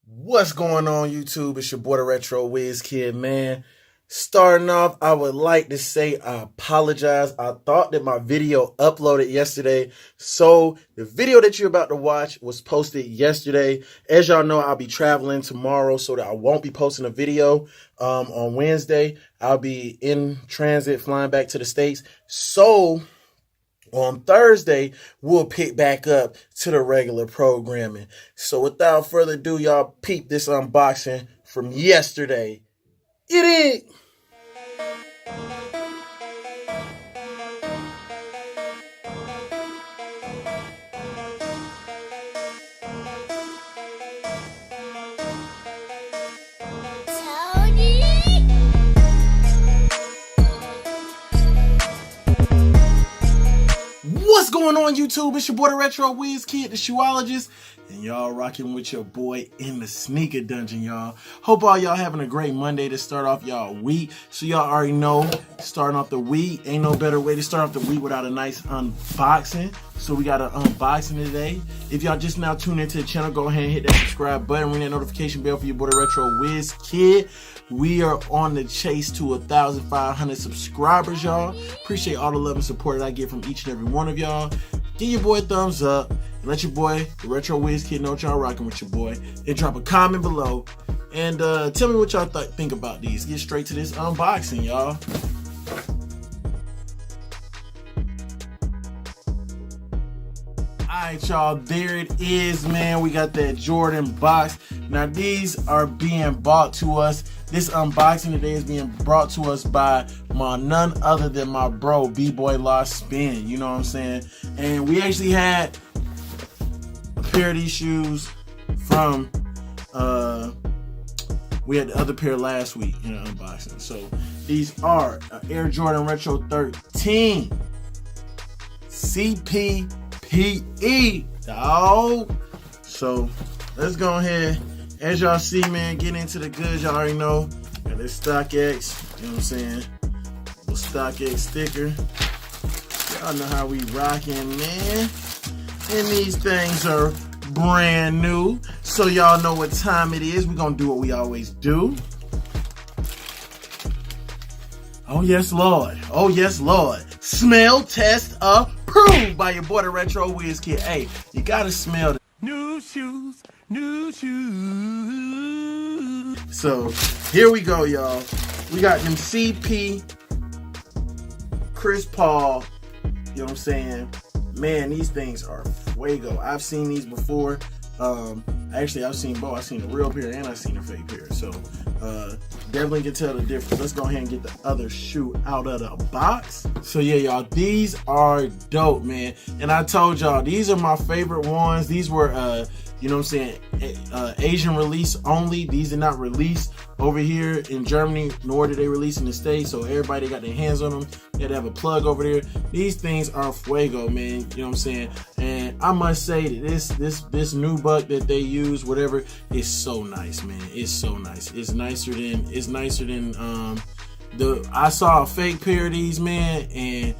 What's going on, YouTube? It's your boy, the Retro Wiz Kid, man. Starting off, I would like to say I apologize. I thought that my video uploaded yesterday. So the video that you're about to watch was posted yesterday. As y'all know, I'll be traveling tomorrow, so that I won't be posting a video on Wednesday. I'll be in transit flying back to the States. So on Thursday, we'll pick back up to the regular programming. So without further ado, y'all peep this unboxing from yesterday. It is. What's going on, YouTube? It's your boy, the Retro Wiz Kid, the shoeologist, and y'all rocking with your boy in the sneaker dungeon, y'all. Hope all y'all having a great Monday to start off y'all week. So y'all already know, starting off the week, ain't no better way to start off the week without a nice unboxing. So we got an unboxing today. If y'all just now tuned into the channel, go ahead and hit that subscribe button, ring that notification bell for your boy, the Retro Wiz Kid. We are on the chase to 1,500 subscribers, y'all. Appreciate all the love and support that I get from each and every one of y'all. Give your boy a thumbs up and let your boy, the Retro Wiz Kid, know what y'all rocking with your boy. And drop a comment below and tell me what y'all think about these. Get straight to this unboxing, y'all. Alright, y'all, there it is, man. We got that Jordan box. Now, these are being brought to us. This unboxing today is being brought to us by none other than my bro, B-Boy Lost Spin. You know what I'm saying? And we actually had a pair of these shoes from, we had the other pair last week in the unboxing. So, these are Air Jordan Retro 13 CPPE, dog. So let's go ahead. As y'all see, man, getting into the goods, y'all already know. Got this Stockx, you know what I'm saying? Little Stockx sticker. Y'all know how we rocking, man. And these things are brand new. So y'all know what time it is. We're gonna do what we always do. Oh yes, Lord. Oh yes, Lord. Smell test approved by your boy, the Retro Wiz Kid. Hey, you gotta smell the new shoes, new shoes. So here we go, y'all. We got them CP Chris Paul. You know what I'm saying? Man, these things are fuego. I've seen these before. Actually, I've seen both. I've seen a real pair and I've seen a fake pair. So definitely can tell the difference. Let's go ahead and get the other shoe out of the box. So yeah, y'all, these are dope, man. And I told y'all, these are my favorite ones. These were you know what I'm saying, Asian release only. These are not released over here in Germany, nor did they release in the States. So everybody got their hands on them. They had to have a plug over there. These things are fuego, man. You know what I'm saying? And I must say that this new buck that they use, whatever, is so nice, man. It's so nice. It's nicer than I saw a fake pair of these, man, and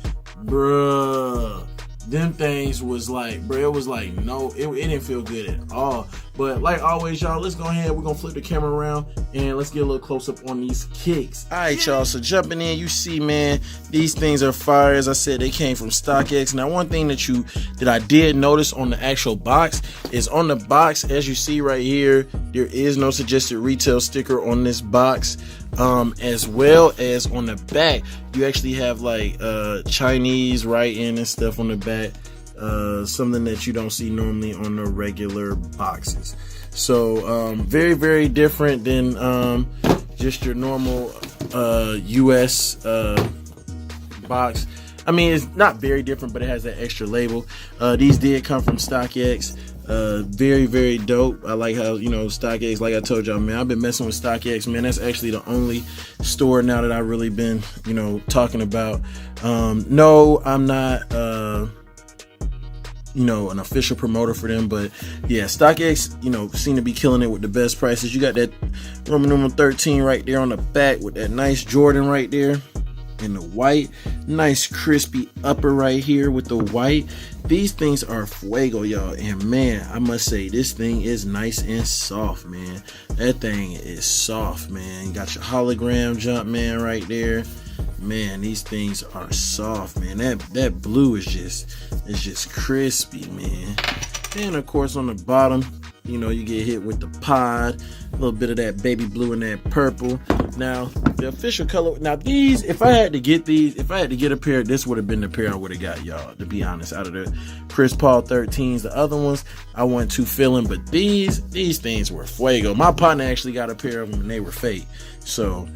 bruh, them things was like, bro, it was like, no, it didn't feel good at all. But like always, y'all, let's go ahead. We're gonna flip the camera around and let's get a little close up on these kicks. All right, y'all, so jumping in, you see, man, these things are fire. As I said, they came from Stockx. Now, one thing that I did notice on the actual box is on the box, as you see right here, there is no suggested retail sticker on this box. As well as on the back, you actually have like Chinese writing and stuff on the back, something that you don't see normally on the regular boxes. So very, very different than just your normal US box. I mean, it's not very different, but it has that extra label. These did come from Stockx. Very, very dope. I like how, you know, Stockx, like I told y'all, man, I've been messing with Stockx, man. That's actually the only store now that I've really been, you know, talking about. No, I'm not, you know, an official promoter for them, but yeah, Stockx, you know, seem to be killing it with the best prices. You got that Roman numeral 13 right there on the back with that nice Jordan right there. You in the white. Nice crispy upper right here with the white. These things are fuego, y'all. And man, I must say, this thing is nice and soft, man. That thing is soft, man. You got your hologram jump, man, right there. Man, these things are soft, man. That blue is just crispy, man. And of course on the bottom, you know, you get hit with the pod, a little bit of that baby blue and that purple. Now, the official color, now these, if I had to get a pair, this would have been the pair I would have got, y'all, to be honest, out of the Chris Paul 13s. The other ones, I wasn't too feeling, but these things were fuego. My partner actually got a pair of them and they were fake. So,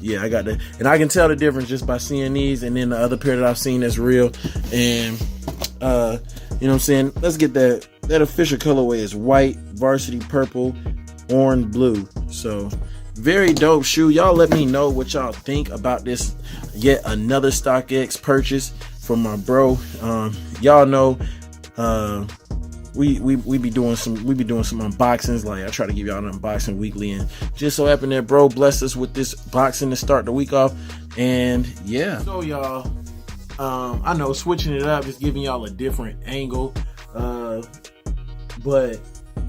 yeah, I got that. And I can tell the difference just by seeing these and then the other pair that I've seen that's real. And, you know what I'm saying? Let's get that. That official colorway is white, varsity purple, orange, blue. So very dope shoe. Y'all let me know what y'all think about this yet another StockX purchase from my bro. Y'all know we be doing some unboxings. Like, I try to give y'all an unboxing weekly, and just so happened that bro blessed us with this boxing to start the week off. And yeah, so y'all, I know switching it up is giving y'all a different angle, but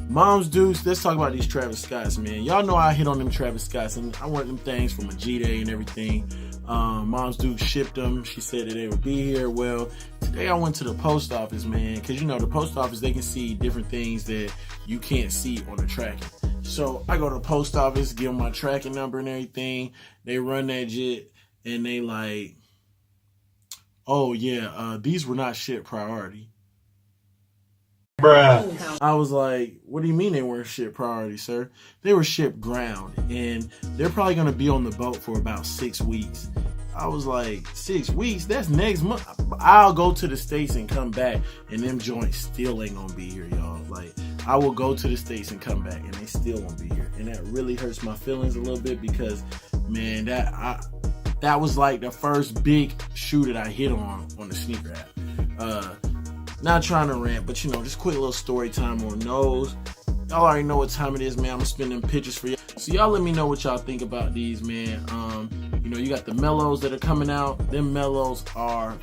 Mom's Dukes, let's talk about these Travis Scotts, man. Y'all know I hit on them Travis Scotts, and I want them things from a G-Day and everything. Mom's Dukes shipped them. She said that they would be here. Well, today I went to the post office, man, because, you know, the post office, they can see different things that you can't see on the tracking. So I go to the post office, give them my tracking number and everything. They run that jit, and they like, oh, yeah, these were not shipped priority. Bruh. I was like, what do you mean they weren't shipped priority, sir? They were shipped ground, and they're probably going to be on the boat for about 6 weeks. I was like, 6 weeks? That's next month. I'll go to the States and come back, and them joints still ain't going to be here, y'all. Like, I will go to the States and come back, and they still won't be here. And that really hurts my feelings a little bit because, man, that was like the first big shoe that I hit on the sneaker app. Not trying to rant, but, you know, just quick little story time on those. Y'all already know what time it is, man. I'm gonna spend them pictures for you. So y'all let me know what y'all think about these, man. You know, you got the mellows that are coming out. Them mellows are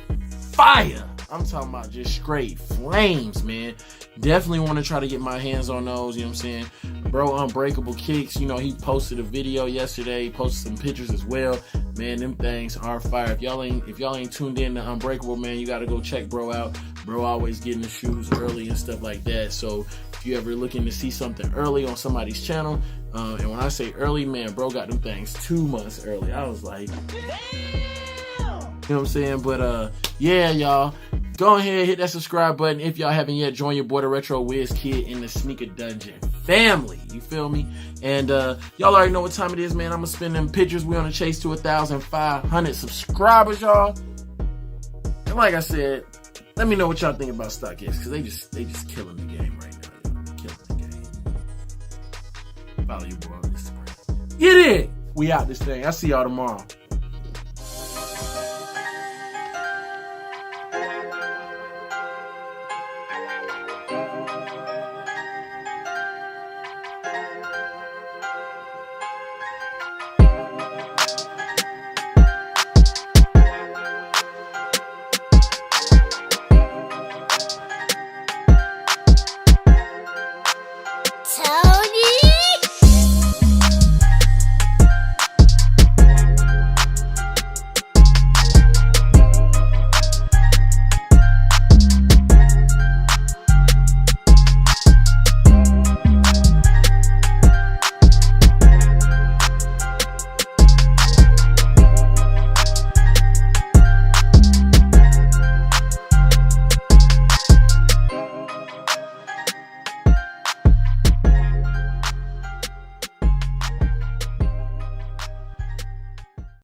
fire. I'm talking about just straight flames, man. Definitely want to try to get my hands on those, you know what I'm saying? Bro, Unbreakable Kicks, you know, he posted a video yesterday, he posted some pictures as well. Man, them things are fire. If y'all ain't tuned in to Unbreakable, man, you gotta go check bro out. Bro always getting the shoes early and stuff like that. So if you ever looking to see something early on somebody's channel, and when I say early, man, bro got them things 2 months early. I was like, you know what I'm saying? But yeah, y'all, go ahead, hit that subscribe button if y'all haven't yet. Join your boy, the Retro Wiz Kid, in the Sneaker Dungeon family. You feel me? And y'all already know what time it is, man. I'm gonna spend them pictures. We on a chase to 1,500 subscribers, y'all. And like I said, let me know what y'all think about StockX, because they just killing the game right now. Y'all. Killing the game. Follow your boy on Instagram. Get it. We out this thing. I'll see y'all tomorrow.